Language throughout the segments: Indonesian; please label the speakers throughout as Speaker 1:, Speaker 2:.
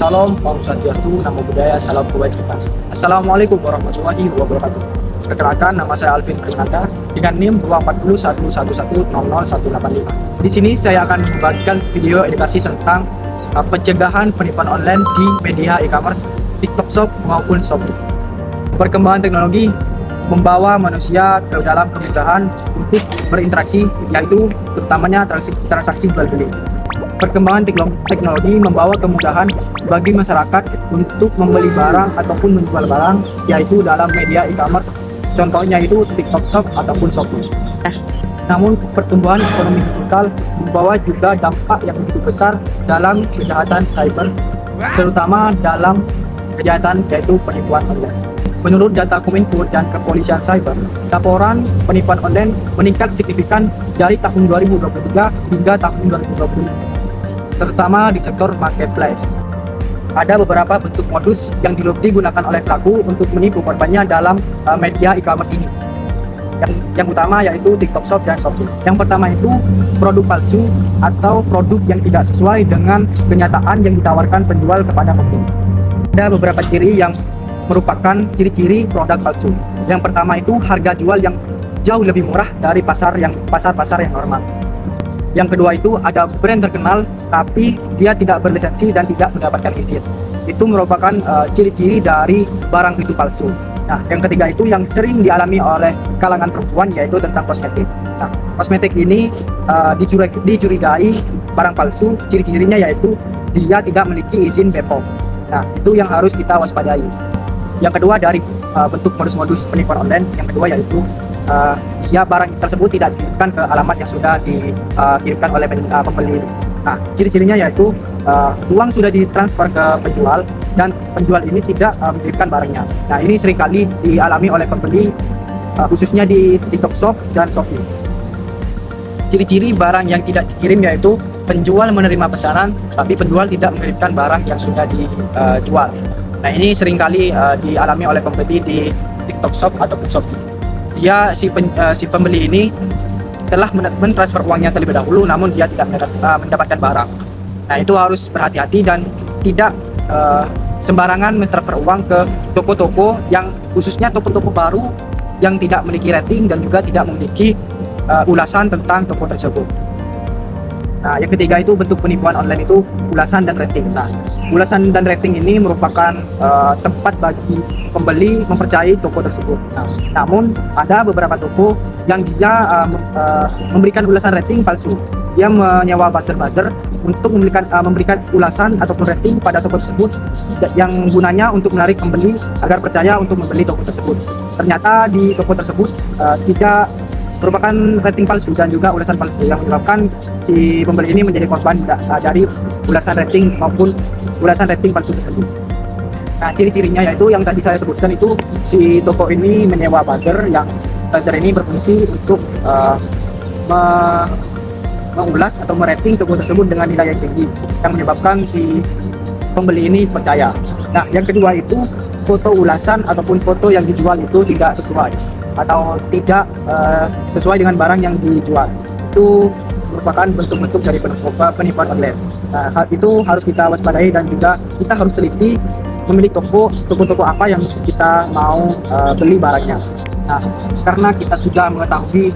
Speaker 1: Salam, Om Swastiastu, Namo Buddhaya, Salam Kebajikan. Assalamualaikum warahmatullahi wabarakatuh. Perkenalkan, nama saya Alvin Prinanda dengan NIM 24011100185. Di sini saya akan membagikan video edukasi tentang pencegahan penipuan online di media e-commerce, TikTok Shop maupun Shopee. Perkembangan teknologi membawa manusia ke dalam kemudahan untuk berinteraksi, yaitu terutamanya transaksi jual beli. Perkembangan teknologi membawa kemudahan bagi masyarakat untuk membeli barang ataupun menjual barang, yaitu dalam media e-commerce. Contohnya itu TikTok Shop ataupun Shopee. Namun pertumbuhan ekonomi digital membawa juga dampak yang begitu besar dalam kejahatan cyber, terutama dalam kejahatan yaitu penipuan online. Menurut data Kominfo dan Kepolisian Cyber, laporan penipuan online meningkat signifikan dari tahun 2023 hingga tahun 2020, terutama di sektor marketplace. Ada beberapa bentuk modus yang digunakan oleh pelaku untuk menipu korbannya dalam media e-commerce ini. Yang utama yaitu TikTok Shop dan Shopee. Yang pertama itu produk palsu atau produk yang tidak sesuai dengan kenyataan yang ditawarkan penjual kepada pembeli. Ada beberapa ciri yang merupakan ciri-ciri produk palsu. Yang pertama itu harga jual yang jauh lebih murah dari pasar yang normal. Yang kedua itu ada brand terkenal tapi dia tidak berlisensi dan tidak mendapatkan izin. Itu merupakan ciri-ciri dari barang itu palsu. Nah, yang ketiga itu yang sering dialami oleh kalangan perempuan yaitu tentang kosmetik. Nah, kosmetik ini dicurigai barang palsu. Ciri-cirinya yaitu dia tidak memiliki izin BPOM. Nah, itu yang harus kita waspadai. Yang kedua dari bentuk modus-modus penipuan online, yang kedua yaitu barang tersebut tidak dikirimkan ke alamat yang sudah dikirimkan oleh pembeli. Nah, ciri-cirinya yaitu uang sudah ditransfer ke penjual dan penjual ini tidak mengirimkan barangnya. Nah, ini seringkali dialami oleh pembeli khususnya di TikTok Shop dan Shopee. Ciri-ciri barang yang tidak dikirim yaitu penjual menerima pesanan tapi penjual tidak mengirimkan barang yang sudah dijual. Nah, ini seringkali dialami oleh pembeli di TikTok Shop ataupun Shopee. Si pembeli ini telah mentransfer uangnya terlebih dahulu, namun dia tidak mendapatkan barang. Nah, itu harus berhati-hati dan tidak sembarangan mentransfer uang ke toko-toko yang khususnya toko-toko baru yang tidak memiliki rating dan juga tidak memiliki ulasan tentang toko tersebut. Nah, yang ketiga itu bentuk penipuan online itu ulasan dan rating. Nah, ulasan dan rating ini merupakan tempat bagi pembeli mempercayai toko tersebut. Nah, namun ada beberapa toko yang dia memberikan ulasan rating palsu. Dia menyewa buzzer untuk memberikan ulasan ataupun rating pada toko tersebut yang gunanya untuk menarik pembeli agar percaya untuk membeli toko tersebut. Ternyata di toko tersebut tidak merupakan rating palsu dan juga ulasan palsu yang menyebabkan si pembeli ini menjadi korban dari ulasan rating maupun ulasan rating palsu tersebut. Nah, ciri-cirinya yaitu yang tadi saya sebutkan itu si toko ini menyewa buzzer yang buzzer ini berfungsi untuk mengulas atau merating toko tersebut dengan nilai yang tinggi yang menyebabkan si pembeli ini percaya. Nah, yang kedua itu foto ulasan ataupun foto yang dijual itu tidak sesuai atau tidak sesuai dengan barang yang dijual. Itu merupakan bentuk-bentuk dari penipuan online. Nah, hal itu harus kita waspadai dan juga kita harus teliti memilih toko-toko apa yang kita mau beli barangnya. Nah, karena kita sudah mengetahui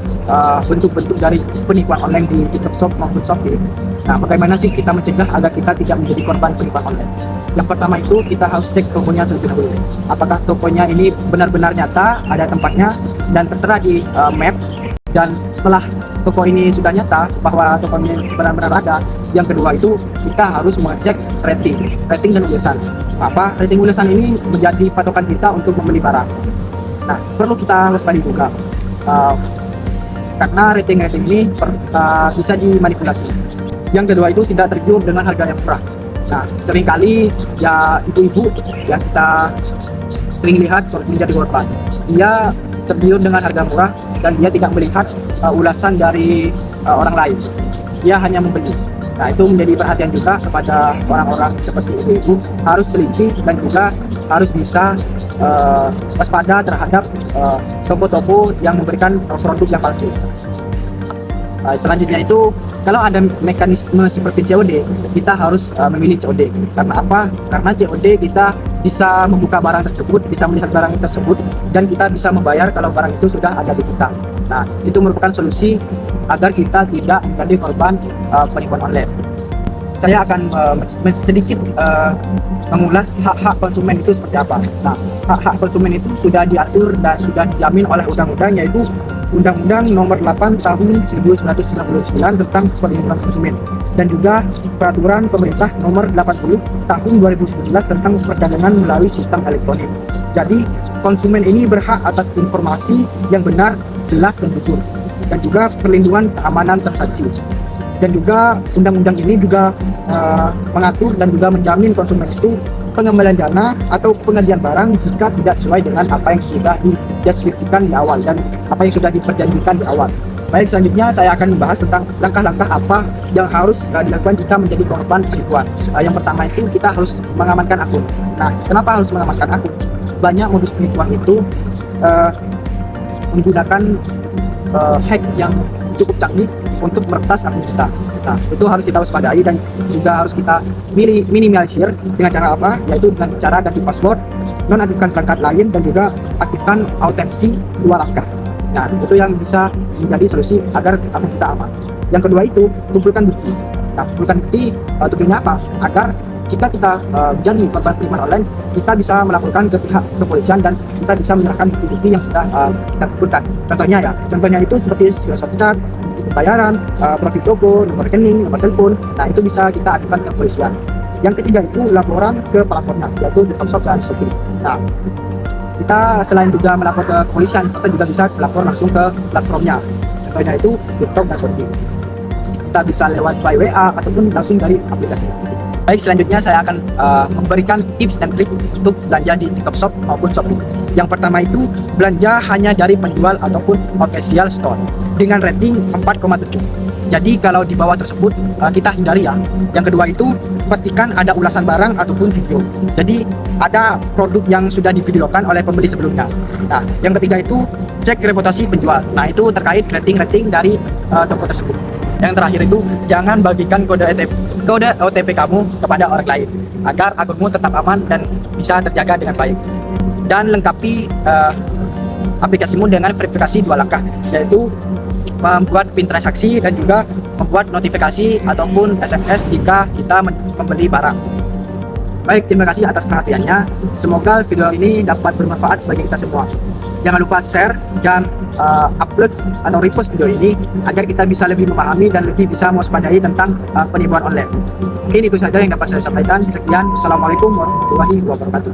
Speaker 1: bentuk-bentuk dari penipuan online di TikTok Shop maupun Shopee. Nah, bagaimana sih kita mencegah agar kita tidak menjadi korban penipuan online? Yang pertama itu kita harus cek tokonya terlebih dahulu. Apakah tokonya ini benar-benar nyata, ada tempatnya dan tertera di map. Dan setelah toko ini sudah nyata bahwa toko ini benar-benar ada, yang kedua itu kita harus mengecek rating dan ulasan. Rating ulasan ini menjadi patokan kita untuk membeli barang. Nah, perlu kita waspadai juga karena rating ini bisa dimanipulasi. Yang kedua itu tidak tergiur dengan harga yang murah. Nah, seringkali ya ibu-ibu yang kita sering lihat menjadi korban. Dia tergiur dengan harga murah dan dia tidak melihat ulasan dari orang lain. Dia hanya membeli. Nah, itu menjadi perhatian juga kepada orang-orang seperti ibu-ibu, harus teliti dan juga harus bisa waspada terhadap toko-toko yang memberikan produk yang palsu. Selanjutnya itu Kalau ada mekanisme seperti COD, kita harus memilih COD. Karena apa? Karena COD kita bisa membuka barang tersebut, bisa melihat barang tersebut, dan kita bisa membayar kalau barang itu sudah ada di kita. Nah, itu merupakan solusi agar kita tidak menjadi korban penipuan online. Saya akan sedikit mengulas hak-hak konsumen itu seperti apa. Nah, hak-hak konsumen itu sudah diatur dan sudah dijamin oleh undang-undang, yaitu Undang-Undang Nomor 8 Tahun 1999 tentang Perlindungan Konsumen, dan juga Peraturan Pemerintah Nomor 80 Tahun 2019 tentang Perdagangan melalui Sistem Elektronik. Jadi, konsumen ini berhak atas informasi yang benar, jelas, dan jujur, dan juga perlindungan keamanan transaksi. Dan juga undang-undang ini juga mengatur dan juga menjamin konsumen itu pengembalian dana atau penggantian barang jika tidak sesuai dengan apa yang sudah dideskripsikan di awal dan apa yang sudah diperjanjikan di awal. Baik, selanjutnya saya akan membahas tentang langkah-langkah apa yang harus dilakukan jika menjadi korban penipuan. Yang pertama itu kita harus mengamankan akun. Nah, kenapa harus mengamankan akun? Banyak modus penipuan itu menggunakan hack yang cukup canggih untuk meretas akun kita. Nah, itu harus kita waspadai dan juga harus kita minimalisir dengan cara apa? Yaitu dengan cara ganti password, nonaktifkan perangkat lain, dan juga aktifkan autensi 2 langkah. Nah, itu yang bisa menjadi solusi agar akun kita aman. Yang kedua itu, kumpulkan bukti. Nah, kumpulkan bukti tujuannya apa? Agar jika kita menjadi korban penipuan online, kita bisa melaporkan ke pihak kepolisian dan kita bisa menyerahkan bukti-bukti yang sudah kita kumpulkan. Contohnya itu seperti screenshot chat, pembayaran, profil toko, nomor rekening, nomor telepon. Nah, itu bisa kita ajukan ke kepolisian. Yang ketiga itu laporan ke platformnya, yaitu TikTok dan Shopee. Nah, kita selain juga melapor ke kepolisian, kita juga bisa melapor langsung ke platformnya. Contohnya itu TikTok dan Shopee. Kita bisa lewat by WA ataupun langsung dari aplikasi. Baik, selanjutnya saya akan memberikan tips dan trik untuk belanja di TikTok Shop maupun Shopee. Yang pertama itu, belanja hanya dari penjual ataupun official store dengan rating 4,7. Jadi kalau di bawah tersebut kita hindari ya. Yang kedua itu, pastikan ada ulasan barang ataupun video. Jadi ada produk yang sudah divideokan oleh pembeli sebelumnya. Nah, yang ketiga itu, cek reputasi penjual. Nah, itu terkait rating dari toko tersebut. Yang terakhir itu, jangan bagikan kode OTP kamu kepada orang lain agar akunmu tetap aman dan bisa terjaga dengan baik. Dan lengkapi aplikasimu dengan verifikasi 2 langkah, yaitu membuat PIN transaksi dan juga membuat notifikasi ataupun SMS jika kita membeli barang. Baik, terima kasih atas perhatiannya. Semoga video ini dapat bermanfaat bagi kita semua. Jangan lupa share dan upload atau repost video ini agar kita bisa lebih memahami dan lebih bisa mewaspadai tentang penipuan online. Mungkin itu saja yang dapat saya sampaikan. Sekian, Assalamualaikum warahmatullahi wabarakatuh.